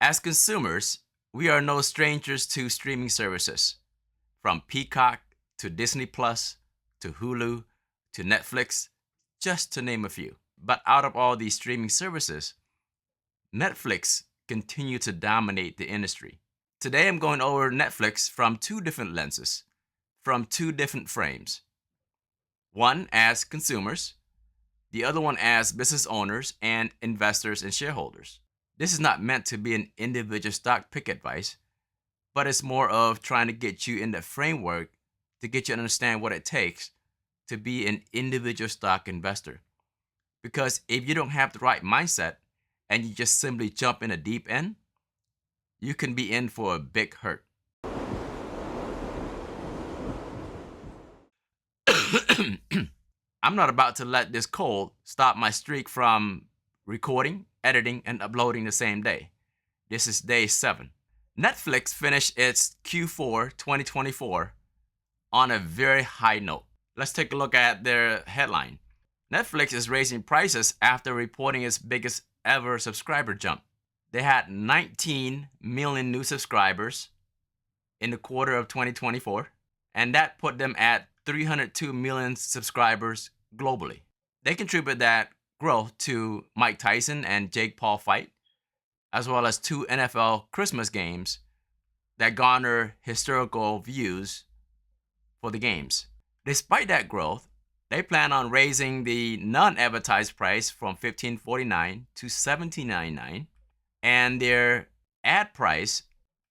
As consumers, we are no strangers to streaming services, from Peacock to Disney Plus to Hulu to Netflix, just to name a few. But out of all these streaming services, Netflix continues to dominate the industry. Today I'm going over Netflix from two different lenses, from two different frames. One as consumers, the other one as business owners and investors and shareholders. This is not meant to be an individual stock pick advice, but it's more of trying to get you in the framework to get you to understand what it takes to be an individual stock investor. Because if you don't have the right mindset and you just simply jump in a deep end, you can be in for a big hurt. I'm not about to let this cold stop my streak from recording, editing, and uploading the same day. This is day 7. Netflix finished its Q4 2024 on a very high note. Let's take a look at their headline. Netflix is raising prices after reporting its biggest ever subscriber jump. They had 19 million new subscribers in the quarter of 2024, and that put them at 302 million subscribers globally. They contribute that growth to Mike Tyson and Jake Paul fight, as well as 2 NFL Christmas games that garner historical views for the games. Despite that growth, they plan on raising the non-advertised price from $15.49 to $17.99 and their ad price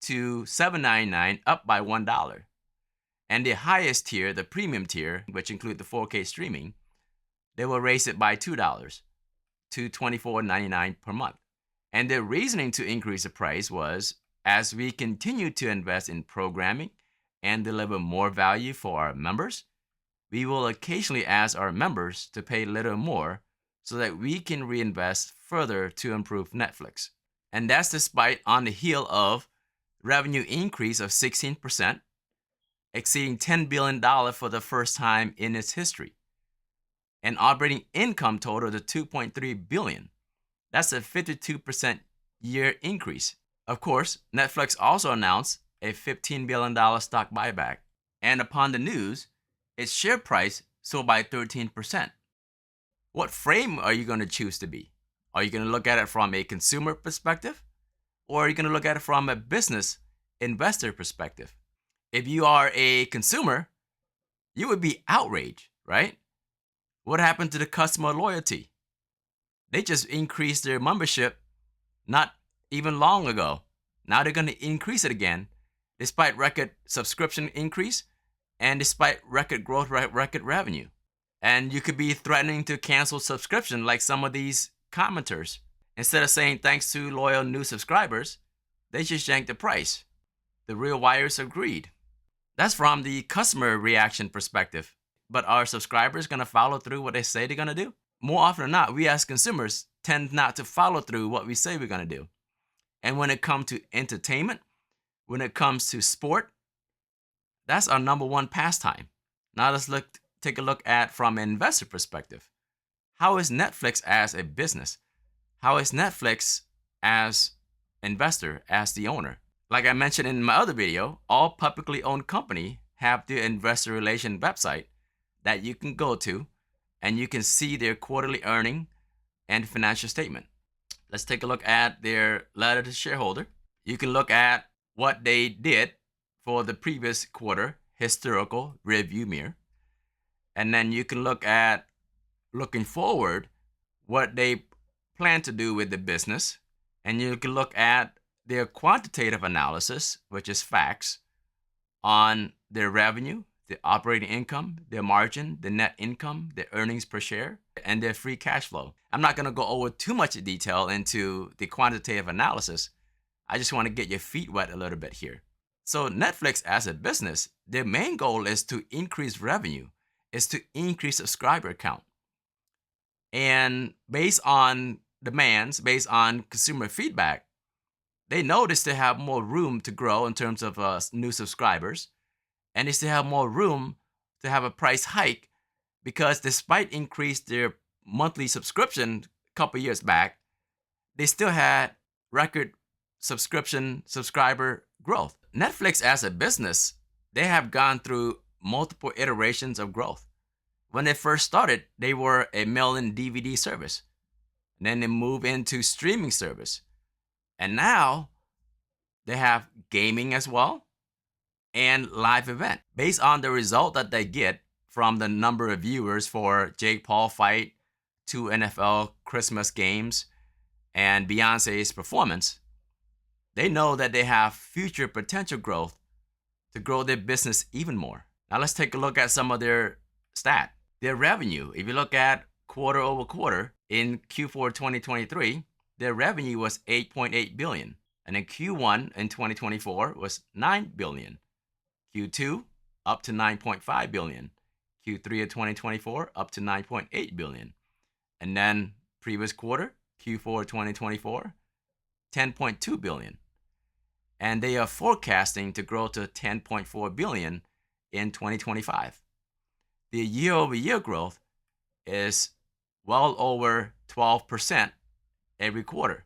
to $7.99, up by $1. And the highest tier, the premium tier, which includes the 4K streaming, they will raise it by $2 to $24.99 per month. And their reasoning to increase the price was, as we continue to invest in programming and deliver more value for our members, we will occasionally ask our members to pay a little more so that we can reinvest further to improve Netflix. And that's despite on the heel of revenue increase of 16%, exceeding $10 billion for the first time in its history, and operating income total to $2.3 billion. That's a 52% year increase. Of course, Netflix also announced a $15 billion stock buyback, and upon the news, its share price soared by 13%. What frame are you going to choose to be? Are you going to look at it from a consumer perspective, or are you going to look at it from a business investor perspective? If you are a consumer, you would be outraged, right? What happened to the customer loyalty? They just increased their membership not even long ago. Now they're going to increase it again, despite record subscription increase and despite record growth, record revenue. And you could be threatening to cancel subscription like some of these commenters. Instead of saying thanks to loyal new subscribers, they just yanked the price. The real wires of greed. That's from the customer reaction perspective. But are subscribers going to follow through what they say they're going to do? More often than not, we as consumers tend not to follow through what we say we're going to do. And when it comes to entertainment, when it comes to sport, that's our number one pastime. Now let's take a look at from an investor perspective. How is Netflix as a business? How is Netflix as investor, as the owner? Like I mentioned in my other video, all publicly owned companies have their investor relation website that you can go to, and you can see their quarterly earning and financial statement. Let's take a look at their letter to shareholder. You can look at what they did for the previous quarter, historical review mirror. And then you can look at, looking forward, what they plan to do with the business. And you can look at their quantitative analysis, which is facts, on their revenue, the operating income, their margin, the net income, their earnings per share, and their free cash flow. I'm not going to go over too much detail into the quantitative analysis. I just want to get your feet wet a little bit here. So Netflix as a business, their main goal is to increase revenue, is to increase subscriber count. And based on demands, based on consumer feedback, they know they still have more room to grow in terms of new subscribers, and they still have more room to have a price hike because despite increased their monthly subscription a couple years back, they still had record subscription subscriber growth. Netflix as a business, they have gone through multiple iterations of growth. When they first started, they were a mail-in DVD service. And then they moved into streaming service. And now they have gaming as well and live event. Based on the result that they get from the number of viewers for Jake Paul fight, 2 NFL Christmas games, and Beyonce's performance, they know that they have future potential growth to grow their business even more. Now let's take a look at some of their stats. Their revenue, if you look at quarter over quarter, in Q4 2023, their revenue was $8.8 billion. And in Q1 in 2024 was $9 billion. Q2 up to $9.5 billion. Q3 of 2024 up to $9.8 billion. And then previous quarter, Q4 2024, $10.2 billion. And they are forecasting to grow to $10.4 billion in 2025. The year-over-year growth is well over 12% every quarter.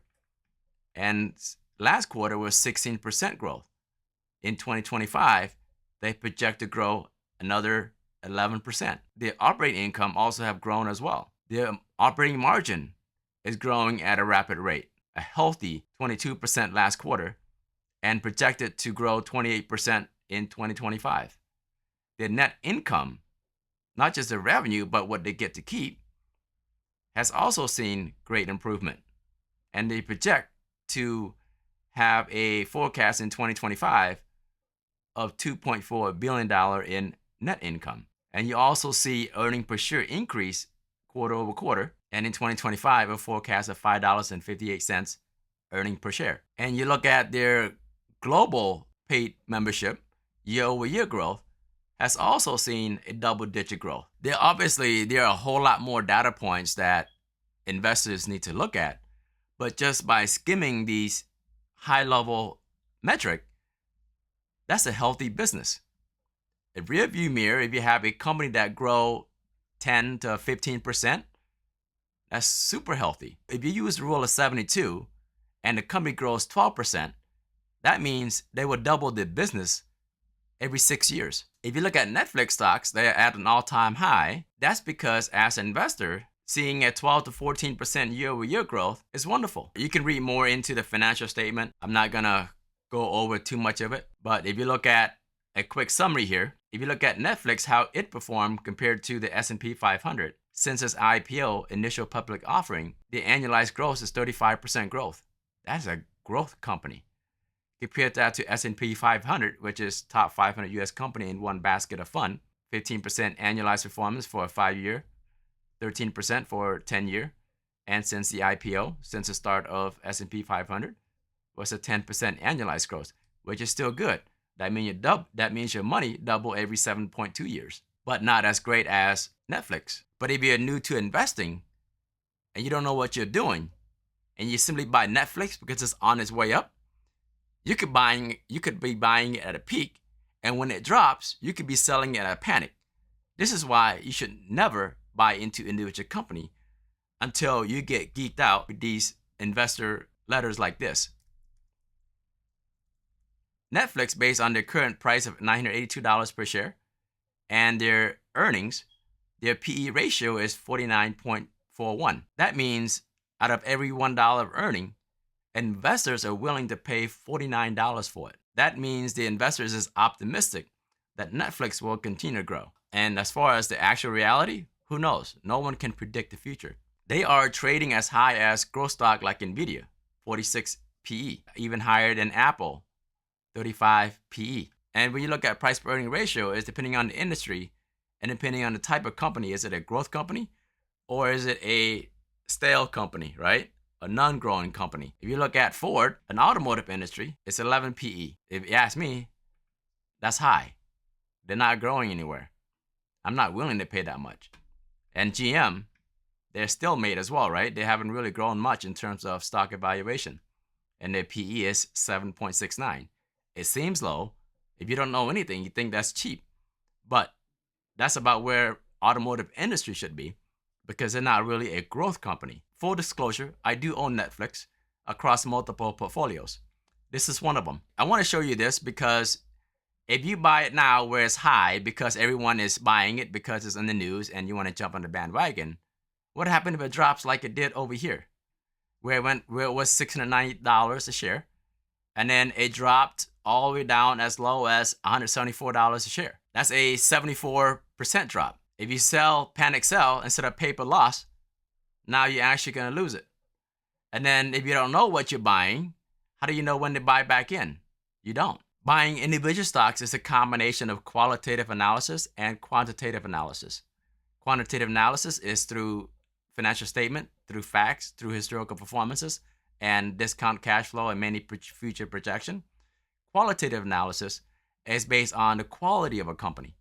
And last quarter was 16% growth. In 2025, they project to grow another 11%. The operating income also have grown as well. The operating margin is growing at a rapid rate, a healthy 22% last quarter, and projected to grow 28% in 2025. Their net income, not just the revenue, but what they get to keep, has also seen great improvement. And they project to have a forecast in 2025 of $2.4 billion in net income. And you also see earnings per share increase quarter over quarter. And in 2025, a forecast of $5.58 earnings per share. And you look at their global paid membership, year over year growth has also seen a double-digit growth. There are a whole lot more data points that investors need to look at, but just by skimming these high-level metric, that's a healthy business. A rear view mirror, if you have a company that grow 10 to 15%, that's super healthy. If you use the rule of 72 and the company grows 12%, that means they will double their business every 6 years. If you look at Netflix stocks, they're at an all-time high. That's because as an investor, seeing a 12 to 14% year-over-year growth is wonderful. You can read more into the financial statement. I'm not gonna go over too much of it, but if you look at a quick summary here, if you look at Netflix, how it performed compared to the S&P 500, since its IPO, initial public offering, the annualized growth is 35% growth. That's a growth company. Compared that to S&P 500, which is top 500 US company in one basket of fund, 15% annualized performance for a 5-year, 13% for 10-year, and since the IPO, since the start of S&P 500, was a 10% annualized growth, which is still good. That means your money double every 7.2 years, but not as great as Netflix. But if you're new to investing and you don't know what you're doing, and you simply buy Netflix because it's on its way up, you could be buying it at a peak, and when it drops, you could be selling it at a panic. This is why you should never buy into individual company until you get geeked out with these investor letters like this. Netflix, based on their current price of $982 per share and their earnings, their PE ratio is 49.41. That means out of every $1 of earning, investors are willing to pay $49 for it. That means the investors is optimistic that Netflix will continue to grow. And as far as the actual reality, who knows? No one can predict the future. They are trading as high as growth stock like Nvidia, 46 PE, even higher than Apple, 35 PE. And when you look at price per earning ratio, it's depending on the industry and depending on the type of company. Is it a growth company or is it a stale company, right? A non-growing company. If you look at Ford, an automotive industry, it's 11 PE. If you ask me, that's high. They're not growing anywhere. I'm not willing to pay that much. And GM, they're still made as well, right? They haven't really grown much in terms of stock evaluation. And their PE is 7.69. It seems low. If you don't know anything, you think that's cheap. But that's about where automotive industry should be because they're not really a growth company. Full disclosure, I do own Netflix across multiple portfolios. This is one of them. I want to show you this because if you buy it now where it's high because everyone is buying it because it's in the news and you want to jump on the bandwagon, what happened if it drops like it did over here, where it was $690 a share, and then it dropped all the way down as low as $174 a share? That's a 74% drop. If you panic sell instead of paper loss, now you're actually going to lose it. And then if you don't know what you're buying, how do you know when to buy back in? You don't. Buying individual stocks is a combination of qualitative analysis and quantitative analysis. Quantitative analysis is through financial statement, through facts, through historical performances, and discount cash flow and many future projection. Qualitative analysis is based on the quality of a company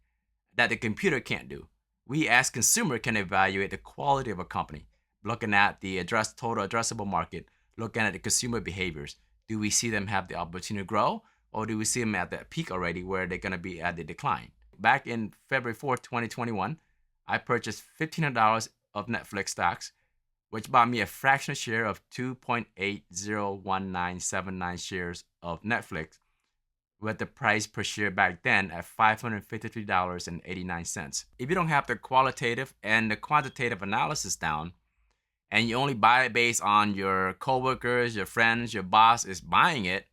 that the computer can't do. We as consumer can evaluate the quality of a company, looking at the total addressable market, looking at the consumer behaviors. Do we see them have the opportunity to grow, or do we see them at that peak already where they're going to be at the decline? Back in February 4th, 2021, I purchased $1,500 of Netflix stocks, which bought me a fractional share of 2.801979 shares of Netflix, with the price per share back then at $553.89. If you don't have the qualitative and the quantitative analysis down, and you only buy it based on your coworkers, your friends, your boss is buying it,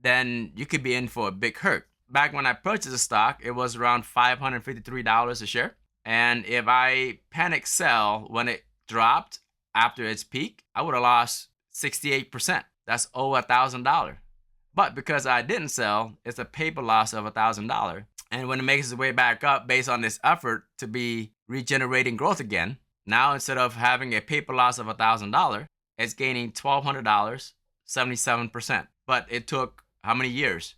then you could be in for a big hurt. Back when I purchased the stock, it was around $553 a share. And if I panic sell when it dropped after its peak, I would have lost 68%. That's over $1,000. But because I didn't sell, it's a paper loss of $1,000. And when it makes its way back up based on this effort to be regenerating growth again, now instead of having a paper loss of $1,000, it's gaining $1,200, 77%. But it took how many years?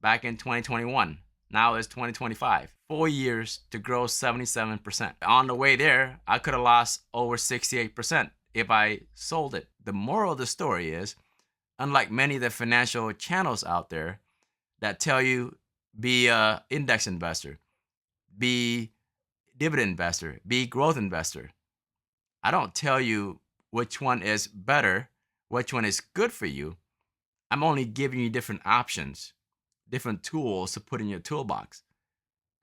Back in 2021. Now it's 2025. 4 years to grow 77%. On the way there, I could have lost over 68% if I sold it. The moral of the story is, unlike many of the financial channels out there that tell you be an index investor, be dividend investor, be growth investor, I don't tell you which one is better, which one is good for you. I'm only giving you different options, different tools to put in your toolbox.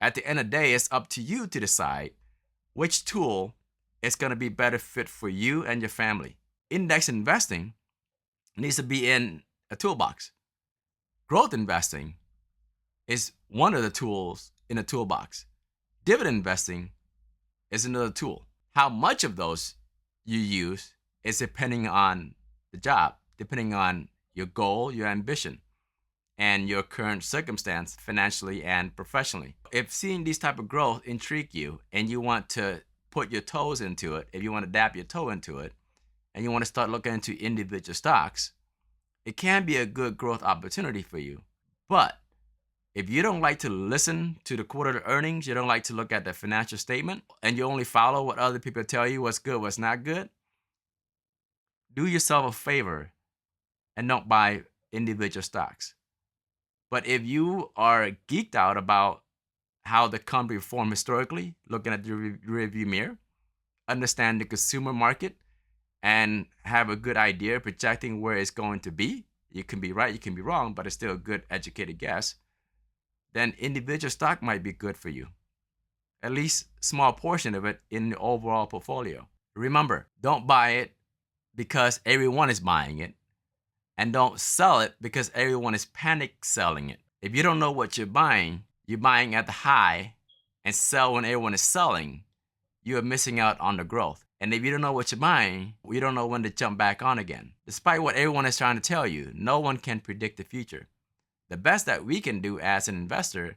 At the end of the day, it's up to you to decide which tool is going to be better fit for you and your family. Index investing needs to be in a toolbox. Growth investing is one of the tools in a toolbox. Dividend investing is another tool. How much of those you use is depending on the job, depending on your goal, your ambition, and your current circumstance financially and professionally. If seeing these type of growth intrigue you and you want to put your toes into it, if you want to dab your toe into it, and you want to start looking into individual stocks, it can be a good growth opportunity for you. But if you don't like to listen to the quarterly earnings, you don't like to look at the financial statement, and you only follow what other people tell you what's good, what's not good, do yourself a favor and don't buy individual stocks. But if you are geeked out about how the company performed historically, looking at the rearview mirror, understand the consumer market, and have a good idea projecting where it's going to be, you can be right, you can be wrong, but it's still a good educated guess, then individual stock might be good for you. At least a small portion of it in the overall portfolio. Remember, don't buy it because everyone is buying it, and don't sell it because everyone is panic selling it. If you don't know what you're buying at the high and sell when everyone is selling, you are missing out on the growth. And if you don't know what you're buying, you don't know when to jump back on again. Despite what everyone is trying to tell you, no one can predict the future. The best that we can do as an investor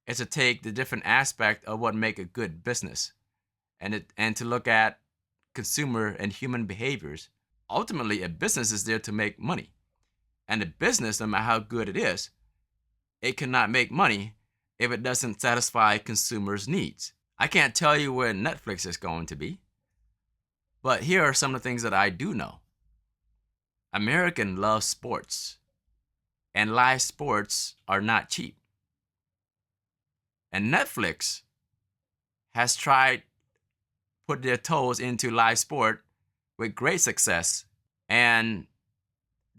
is to take the different aspect of what make a good business and to look at consumer and human behaviors. Ultimately, a business is there to make money. And a business, no matter how good it is, it cannot make money if it doesn't satisfy consumers' needs. I can't tell you where Netflix is going to be, but here are some of the things that I do know. American loves sports, and live sports are not cheap. And Netflix has tried put their toes into live sport with great success, and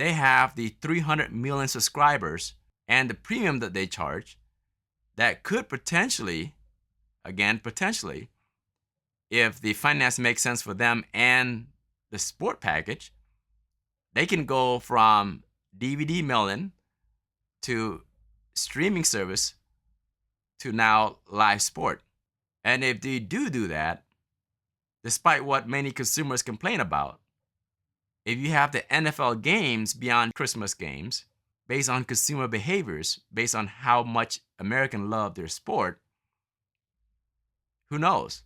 they have the 300 million subscribers and the premium that they charge that could potentially, again, potentially, if the finance makes sense for them and the sport package, they can go from DVD mailing to streaming service to now live sport. And if they do that, despite what many consumers complain about, if you have the NFL games beyond Christmas games, based on consumer behaviors, based on how much Americans love their sport, who knows?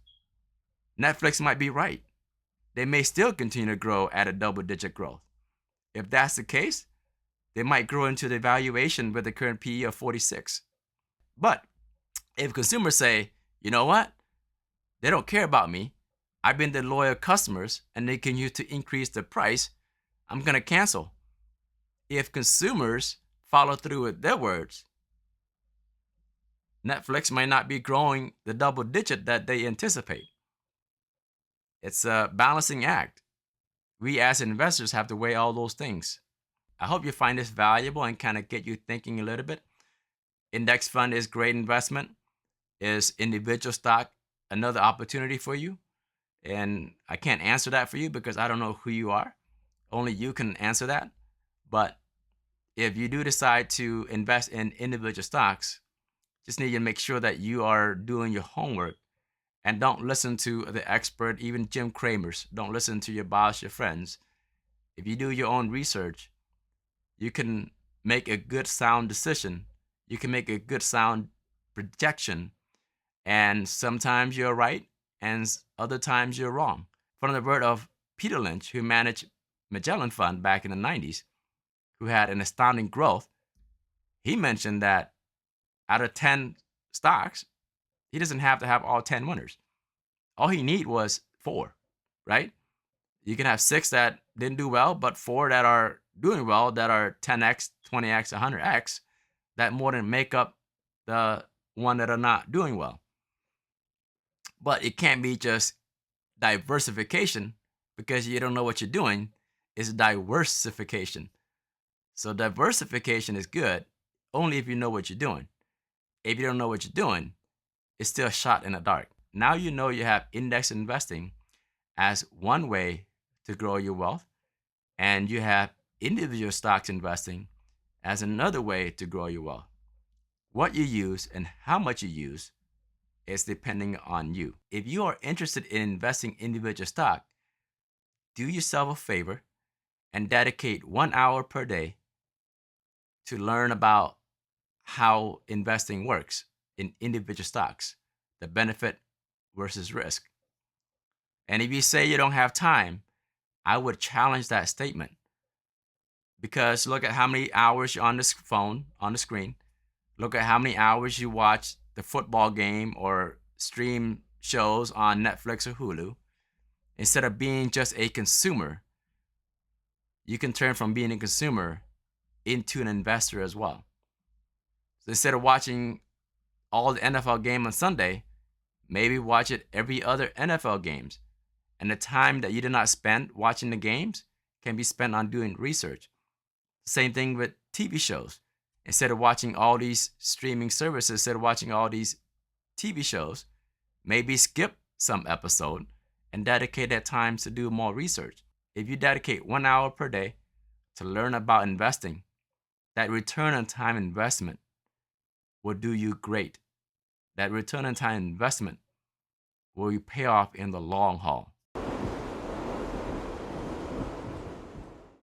Netflix might be right. They may still continue to grow at a double-digit growth. If that's the case, they might grow into the valuation with the current PE of 46. But if consumers say, you know what? They don't care about me. I've been their loyal customers and they continue to increase the price, I'm going to cancel. If consumers follow through with their words, Netflix might not be growing the double digit that they anticipate. It's a balancing act. We as investors have to weigh all those things. I hope you find this valuable and kind of get you thinking a little bit. Index fund is great investment. Is individual stock another opportunity for you? And I can't answer that for you because I don't know who you are. Only you can answer that. But if you do decide to invest in individual stocks, just need to make sure that you are doing your homework and don't listen to the expert, even Jim Cramer's. Don't listen to your boss, your friends. If you do your own research, you can make a good sound decision. You can make a good sound projection. And sometimes you're right and other times you're wrong. From the word of Peter Lynch, who managed Magellan Fund back in the 90s, who had an astounding growth, he mentioned that out of 10 stocks, he doesn't have to have all 10 winners. All he need was 4, right? You can have 6 that didn't do well, but 4 that are doing well, that are 10x, 20x, 100x, that more than make up the one that are not doing well. But it can't be just diversification because you don't know what you're doing. It's diversification. So diversification is good only if you know what you're doing. If you don't know what you're doing, it's still a shot in the dark. Now you know you have index investing as one way to grow your wealth, and you have individual stocks investing as another way to grow your wealth. What you use and how much you use is depending on you. If you are interested in investing individual stock, do yourself a favor and dedicate 1 hour per day to learn about how investing works in individual stocks, the benefit versus risk. And if you say you don't have time, I would challenge that statement, because look at how many hours you're on this phone, on the screen. Look at how many hours you watch the football game or stream shows on Netflix or Hulu. Instead of being just a consumer, you can turn from being a consumer into an investor as well. So instead of watching all the NFL game on Sunday, maybe watch it every other NFL games. And the time that you did not spend watching the games can be spent on doing research. Same thing with TV shows. Instead of watching all these streaming services, instead of watching all these TV shows, maybe skip some episode and dedicate that time to do more research. If you dedicate 1 hour per day to learn about investing, that return on time investment will do you great. That return on time investment will pay off in the long haul.